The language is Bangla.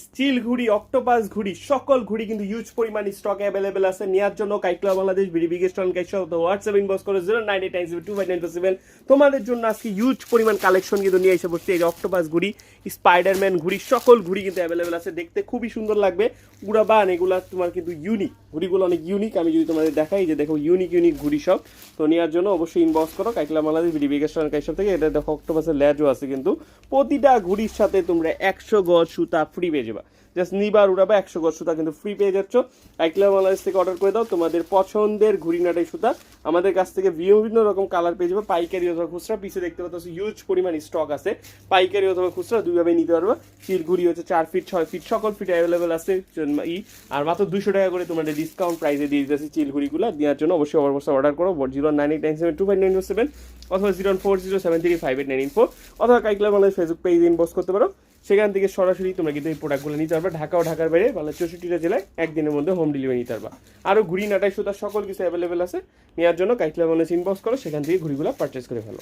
স্টিল ঘুড়ি, অক্টোপাস ঘুড়ি, সকল ঘুড়ি কিন্তু হিউজ পরিমাণ স্টক অ্যাভেলেবেল আছে। নেওয়ার জন্য কাইটলা Bangladesh BD biggest on kite WhatsApp inbox করে 098925947। তোমাদের জন্য আজকে হিউজ পরিমাণ কালেকশন কিন্তু নিয়ে এসে বসছি। এই যে অক্টোপাস ঘুড়ি, স্পাইডারম্যান ঘুড়ি, সকল ঘুড়ি কিন্তু অ্যাভেলেবেল আছে। দেখতে খুবই সুন্দর লাগবে, উড়াবান এগুলা তোমার কিন্তু ইউনিক ঘুড়িগুলো, অনেক ইউনিক। আমি যদি তোমাদের দেখাই, যে দেখো ইউনিক ঘুড়ি সব। তো নেওয়ার জন্য অবশ্যই ইনবক্স করো কাইটলা Bangladesh BD biggest on kite থেকে। এটা দেখো অক্টোপাসের ল্যাজও আছে, কিন্তু প্রতিটা ঘুড়ির সাথে তোমরা 100 গজ সুতা ফ্রি পেয়ে যাবা। জাস্ট নিবার উড়াবা 100 গজ সুতা কিন্তু ফ্রি পেয়ে যাচ্ছ। কাইটলা বাংলাদেশ থেকে অর্ডার করে দাও তোমাদের পছন্দের ঘুড়ি নাটাই সুতা। আমাদের কাছ থেকে বিভিন্ন রকম কালার পেয়ে যাবে, পাইকারি অথবা খুচরা। পিছে দেখতে পাচ্ছ হিউজ পরিমাণ স্টক আছে, পাইকারি অথবা খুচরা দুইভাবেই নিতে পারবে। চিল ঘুড়ি হচ্ছে 4 ফিট 6 ফিট সকল ফিট অ্যাভেলেবেল আছে। আর মাত্র 200 টাকা করে তোমাদের ডিসকাউন্ট প্রাইসে দিয়ে দিতেছি চিল ঘুড়িগুলো। দেওয়ার জন্য অবশ্যই অর্ডার করো 09897259947 অথবা 01407358994 অথবা কাইটলা বাংলাদেশ ফেসবুক পেজ ইনবক্স করতে পারো। সেখান থেকে সরাসরি তোমরা কিন্তু এই প্রোডাক্টগুলো নিতে পারবে। ঢাকা ও ঢাকার বাইরে বাংলাদেশ 64টা জেলায় একদিনের মধ্যে হোম ডেলিভারি নিতে পারবা। আরও ঘুড়ি নাটাই সুতা সকল কিছু অ্যাভেলেবেল আছে। নেওয়ার জন্য কাইটলা বাংলাদেশ ইনবক্স করো, সেখান থেকে ঘুড়িগুলো পারচেস করে ফেলো।